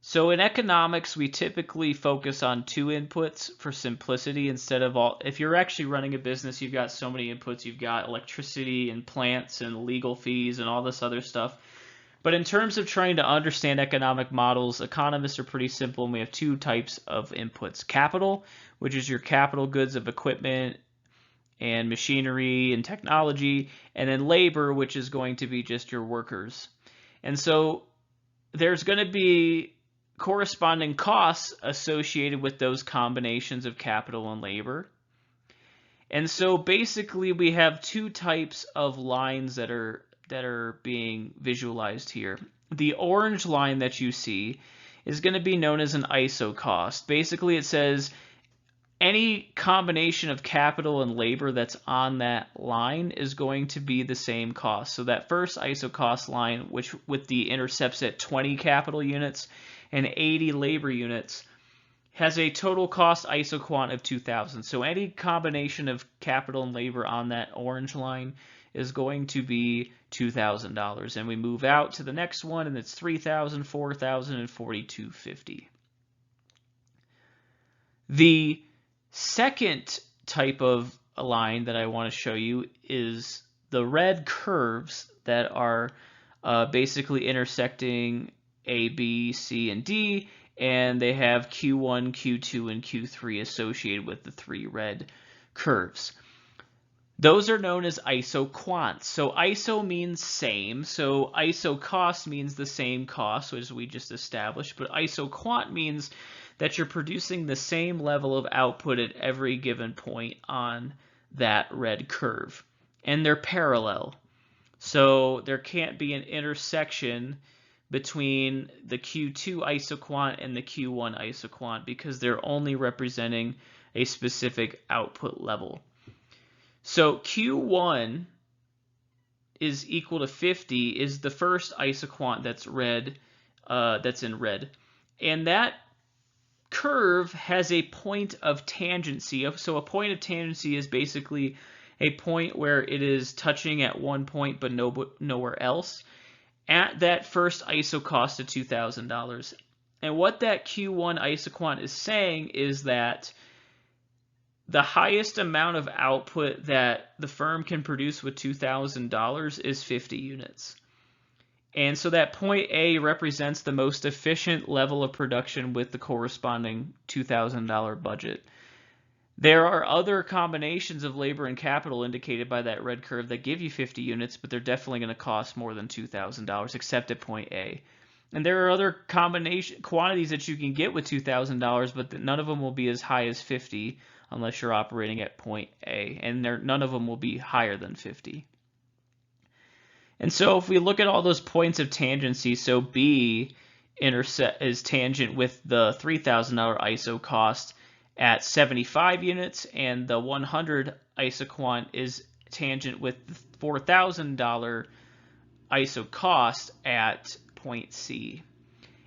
So in economics, we typically focus on two inputs for simplicity instead of all. If you're actually running a business, you've got so many inputs. You've got electricity and plants and legal fees and all this other stuff. But in terms of trying to understand economic models, economists are pretty simple, and we have two types of inputs. Capital, which is your capital goods of equipment and machinery and technology, and then labor, which is going to be just your workers. And so there's going to be corresponding costs associated with those combinations of capital and labor. And so basically we have two types of lines that are being visualized here. The orange line that you see is going to be known as an ISO cost. Basically it says any combination of capital and labor that's on that line is going to be the same cost. So that first ISO cost line, which with the intercepts at 20 capital units and 80 labor units, has a total cost isoquant of 2,000. So any combination of capital and labor on that orange line is going to be $2,000. And we move out to the next one, and it's 3,000, 4,000, and 4,250. The Second type of line that I want to show you is the red curves that are basically intersecting A, B, C, and D, and they have Q1, Q2, and Q3 associated with the three red curves. Those are known as isoquants. So iso means same. So iso cost means the same cost, as we just established. But isoquant means that you're producing the same level of output at every given point on that red curve. And they're parallel. So there can't be an intersection between the Q2 isoquant and the Q1 isoquant because they're only representing a specific output level. So Q1 is equal to 50 is the first isoquant that's red, that's in red. And that curve has a point of tangency. So a point of tangency is basically a point where it is touching at one point but nowhere else at that first ISO cost of $2,000. And what that Q1 isoquant is saying is that the highest amount of output that the firm can produce with $2,000 is 50 units. And so that point A represents the most efficient level of production with the corresponding $2,000 budget. There are other combinations of labor and capital indicated by that red curve that give you 50 units, but they're definitely going to cost more than $2,000, except at point A. And there are other quantities that you can get with $2,000, but none of them will be as high as 50 unless you're operating at point A, and none of them will be higher than 50. And so if we look at all those points of tangency, so B is tangent with the $3,000 ISO cost at 75 units, and the 100 isoquant is tangent with the $4,000 ISO cost at point C.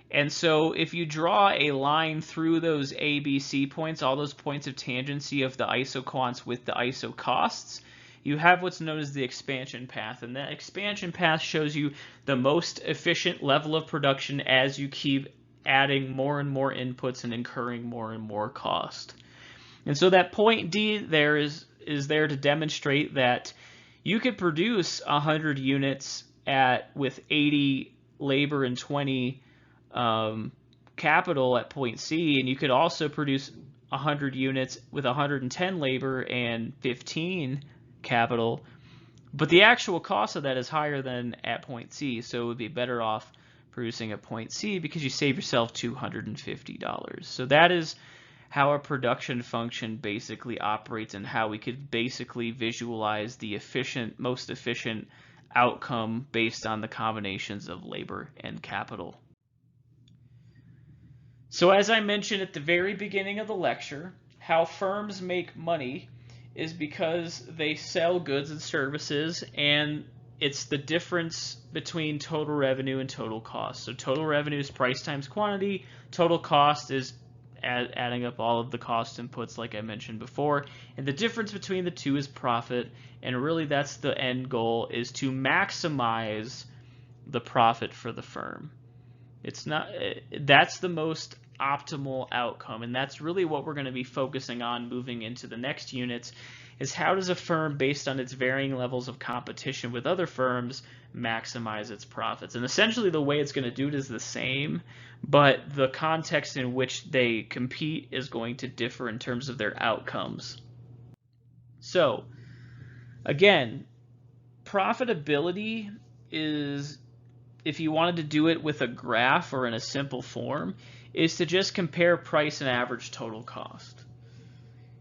And so if you draw a line through those A, B, C points, all those points of tangency of the isoquants with the ISO costs, you have what's known as the expansion path. And that expansion path shows you the most efficient level of production as you keep adding more and more inputs and incurring more and more cost. And so that point D there is there to demonstrate that you could produce 100 units with 80 labor and 20 capital at point C, and you could also produce 100 units with 110 labor and 15 capital, but the actual cost of that is higher than at point C, so it would be better off producing at point C because you save yourself $250. So that is how a production function basically operates and how we could basically visualize the most efficient outcome based on the combinations of labor and capital. So as I mentioned at the very beginning of the lecture, how firms make money is because they sell goods and services, and it's the difference between total revenue and total cost. So total revenue is price times quantity, total cost is adding up all of the cost inputs like I mentioned before, and the difference between the two is profit, and really that's the end goal, is to maximize the profit for the firm. That's the most optimal outcome, and that's really what we're going to be focusing on moving into the next units, is how does a firm, based on its varying levels of competition with other firms, maximize its profits. And essentially the way it's going to do it is the same, but the context in which they compete is going to differ in terms of their outcomes. So again, profitability is, if you wanted to do it with a graph or in a simple form, is to just compare price and average total cost.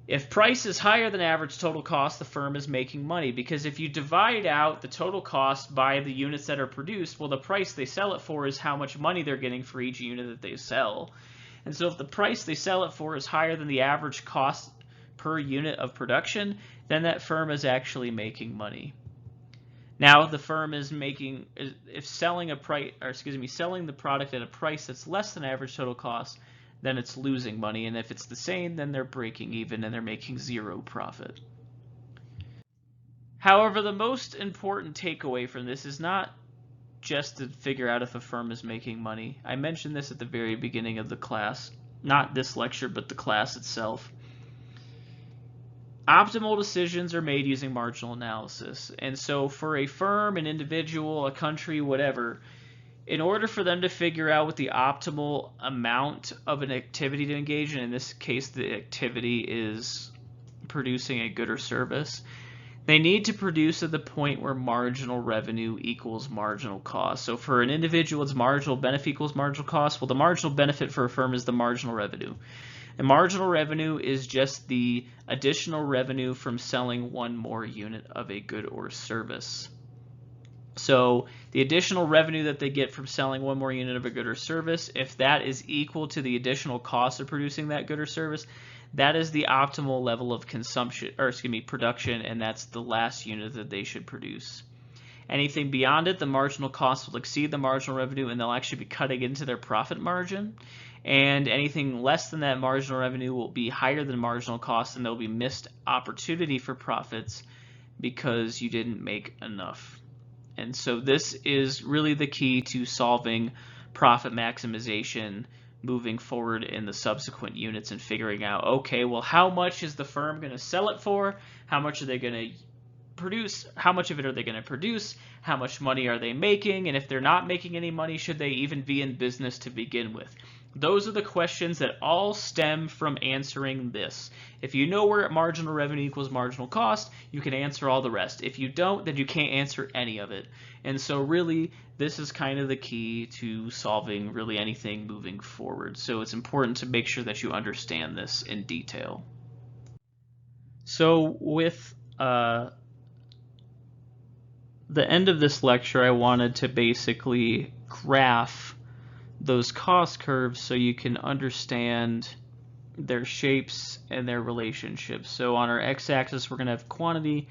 If price is higher than average total cost, the firm is making money, because if you divide out the total cost by the units that are produced, well, the price they sell it for is how much money they're getting for each unit that they sell. And so if the price they sell it for is higher than the average cost per unit of production, then that firm is actually making money. Now, the firm is selling the product at a price that's less than average total cost, then it's losing money, and if it's the same, then they're breaking even and they're making zero profit. However, the most important takeaway from this is not just to figure out if a firm is making money. I mentioned this at the very beginning of the class, not this lecture, but the class itself. Optimal decisions are made using marginal analysis. And so for a firm, an individual, a country, whatever, in order for them to figure out what the optimal amount of an activity to engage in this case the activity is producing a good or service, they need to produce at the point where marginal revenue equals marginal cost. So for an individual, it's marginal benefit equals marginal cost. Well, the marginal benefit for a firm is the marginal revenue. And marginal revenue is just the additional revenue from selling one more unit of a good or service. So the additional revenue that they get from selling one more unit of a good or service, if that is equal to the additional cost of producing that good or service, that is the optimal level of consumption, or excuse me, production, and that's the last unit that they should produce. Anything beyond it, the marginal cost will exceed the marginal revenue, and they'll actually be cutting into their profit margin. And anything less than that marginal revenue will be higher than marginal cost, and there'll be missed opportunity for profits because you didn't make enough. And so this is really the key to solving profit maximization moving forward in the subsequent units and figuring out, okay, well, how much is the firm going to sell it for? How much are they going to produce? How much of it are they going to produce? How much money are they making? And if they're not making any money, should they even be in business to begin with? Those are the questions that all stem from answering this. If you know where marginal revenue equals marginal cost, you can answer all the rest. If you don't, then you can't answer any of it. And so really, this is kind of the key to solving really anything moving forward. So it's important to make sure that you understand this in detail. So with the end of this lecture, I wanted to basically graph those cost curves so you can understand their shapes and their relationships. So on our x-axis, we're going to have quantity.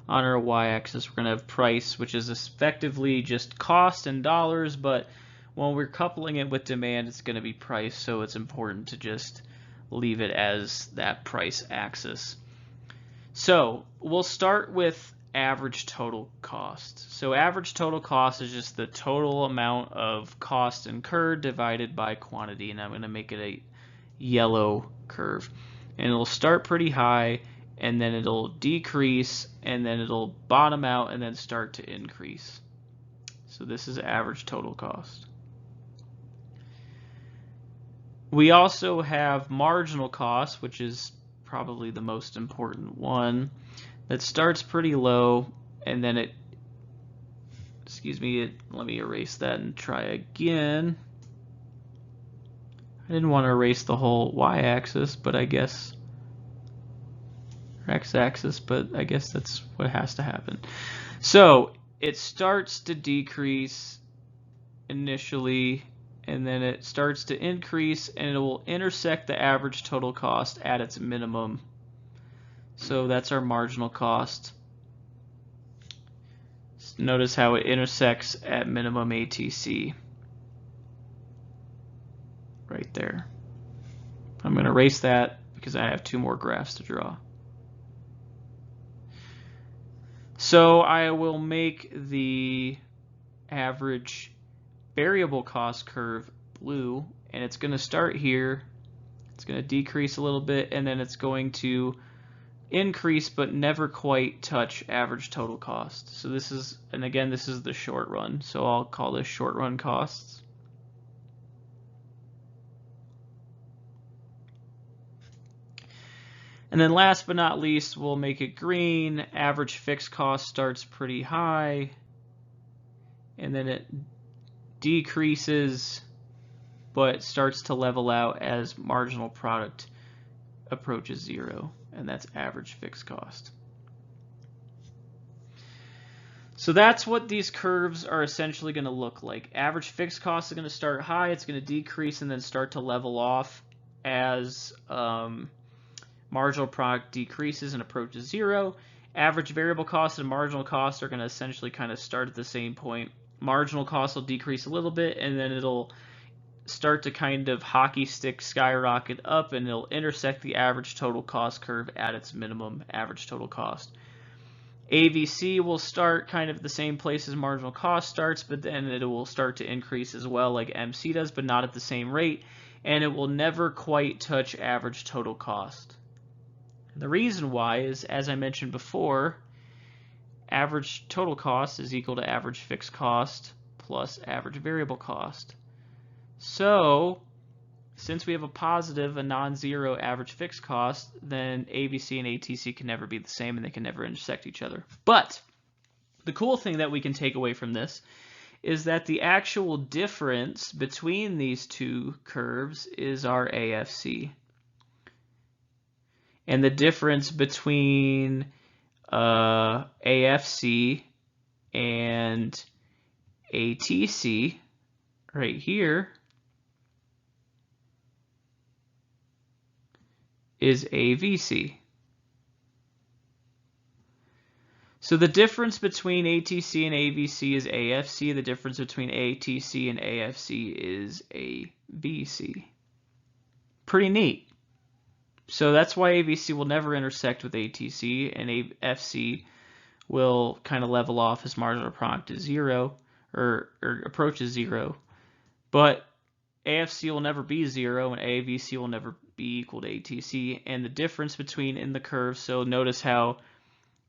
On our y-axis, we're going to have price, which is effectively just cost in dollars, but when we're coupling it with demand, it's going to be price, so it's important to just leave it as that price axis. So we'll start with average total cost. So average total cost is just the total amount of cost incurred divided by quantity, and I'm going to make it a yellow curve. And it'll start pretty high, and then it'll decrease, and then it'll bottom out and then start to increase. So this is average total cost. We also have marginal cost, which is probably the most important one. That starts pretty low, and then it, let me erase that and try again. I didn't want to erase the whole y-axis, but I guess, or x-axis, but I guess that's what has to happen. So it starts to decrease initially, and then it starts to increase, and it will intersect the average total cost at its minimum. So that's our marginal cost. Notice how it intersects at minimum ATC. Right there. I'm going to erase that because I have two more graphs to draw. So I will make the average variable cost curve blue, and it's going to start here. It's going to decrease a little bit, and then it's going to increase but never quite touch average total cost. So this is, and again, this is the short run, so I'll call this short run costs. And then last but not least, we'll make it green. Average fixed cost starts pretty high, and then it decreases but starts to level out as marginal product approaches zero, and that's average fixed cost. So that's what these curves are essentially going to look like. Average fixed cost is going to start high, it's going to decrease and then start to level off as marginal product decreases and approaches zero. Average variable cost and marginal cost are going to essentially kind of start at the same point. Marginal cost will decrease a little bit, and then it'll start to kind of hockey stick skyrocket up, and it'll intersect the average total cost curve at its minimum average total cost. AVC will start kind of the same place as marginal cost starts, but then it will start to increase as well like MC does, but not at the same rate, and it will never quite touch average total cost. The reason why is, as I mentioned before, average total cost is equal to average fixed cost plus average variable cost. So, since we have a positive, a non-zero average fixed cost, then AVC and ATC can never be the same and they can never intersect each other. But the cool thing that we can take away from this is that the actual difference between these two curves is our AFC. And the difference between AFC and ATC right here is AVC. So the difference between ATC and AVC is AFC. The difference between ATC and AFC is AVC. Pretty neat. So that's why AVC will never intersect with ATC, and AFC will kind of level off as marginal product is zero, or approaches zero. But AFC will never be zero, and AVC will never be equal to ATC. And the difference between in the curve, so notice how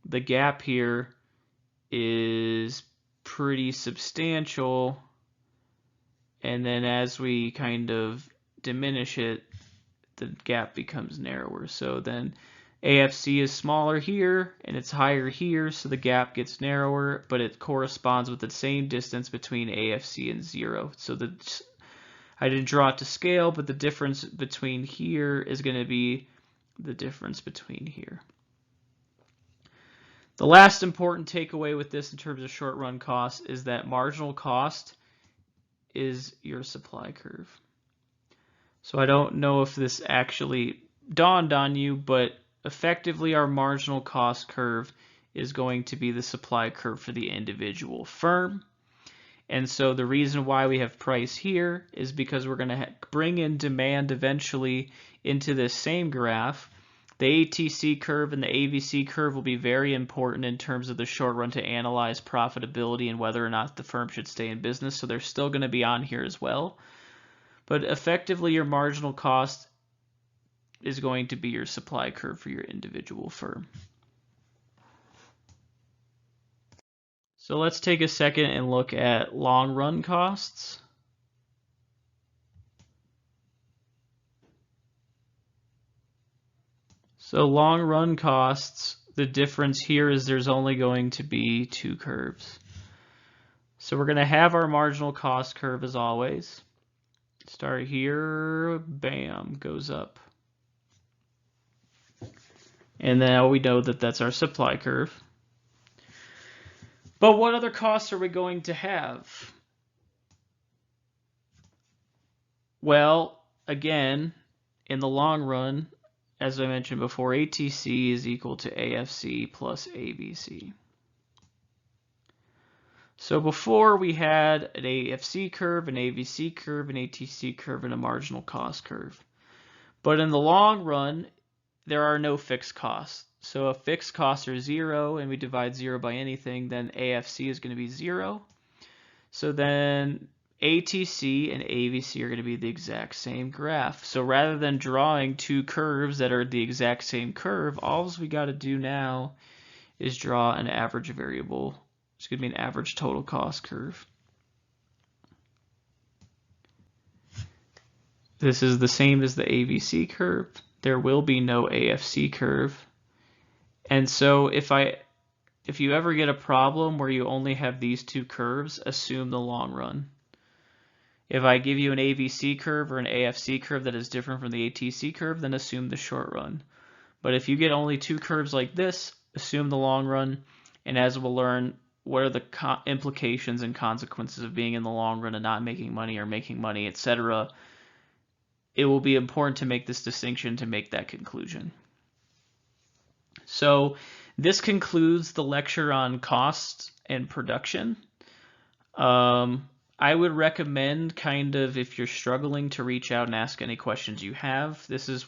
the gap here is pretty substantial, and then as we kind of diminish it, the gap becomes narrower. So then AFC is smaller here and it's higher here, so the gap gets narrower, but it corresponds with the same distance between AFC and zero. So I didn't draw it to scale, but the difference between here is going to be the difference between here. The last important takeaway with this in terms of short run cost is that marginal cost is your supply curve. So I don't know if this actually dawned on you, but effectively our marginal cost curve is going to be the supply curve for the individual firm. And so the reason why we have price here is because we're going to bring in demand eventually into this same graph. The ATC curve and the AVC curve will be very important in terms of the short run to analyze profitability and whether or not the firm should stay in business. So they're still going to be on here as well. But effectively, your marginal cost is going to be your supply curve for your individual firm. So let's take a second and look at long run costs. So long run costs, the difference here is there's only going to be two curves. So we're going to have our marginal cost curve as always. Start here, bam, goes up. And now we know that that's our supply curve. But what other costs are we going to have? Well, again, in the long run, as I mentioned before, ATC is equal to AFC plus AVC. So before we had an AFC curve, an AVC curve, an ATC curve, and a marginal cost curve. But in the long run, there are no fixed costs. So if fixed costs are zero and we divide zero by anything, then AFC is going to be zero. So then ATC and AVC are going to be the exact same graph. So rather than drawing two curves that are the exact same curve, all we got to do now is draw an average variable. It's going to be an average total cost curve. This is the same as the AVC curve. There will be no AFC curve. And so if you ever get a problem where you only have these two curves, assume the long run. If I give you an AVC curve or an AFC curve that is different from the ATC curve, then assume the short run. But if you get only two curves like this, assume the long run. And as we'll learn, what are the implications and consequences of being in the long run and not making money or making money, etc. It will be important to make this distinction to make that conclusion. So this concludes the lecture on cost and production. I would recommend if you're struggling to reach out and ask any questions you have. This is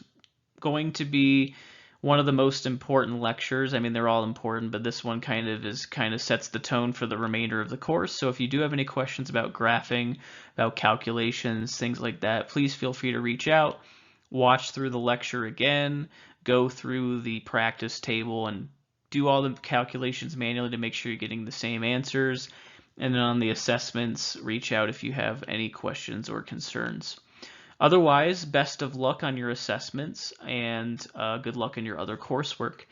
going to be one of the most important lectures. I mean, they're all important, but this one kind of sets the tone for the remainder of the course. So if you do have any questions about graphing, about calculations, things like that, please feel free to reach out. watch through the lecture again, go through the practice table, and do all the calculations manually to make sure you're getting the same answers. And then on the assessments, reach out if you have any questions or concerns. Otherwise, best of luck on your assessments, and good luck in your other coursework.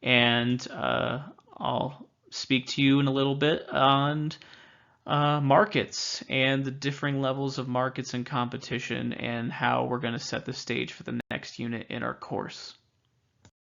And I'll speak to you in a little bit on markets and the differing levels of markets and competition, and how we're going to set the stage for the next unit in our course.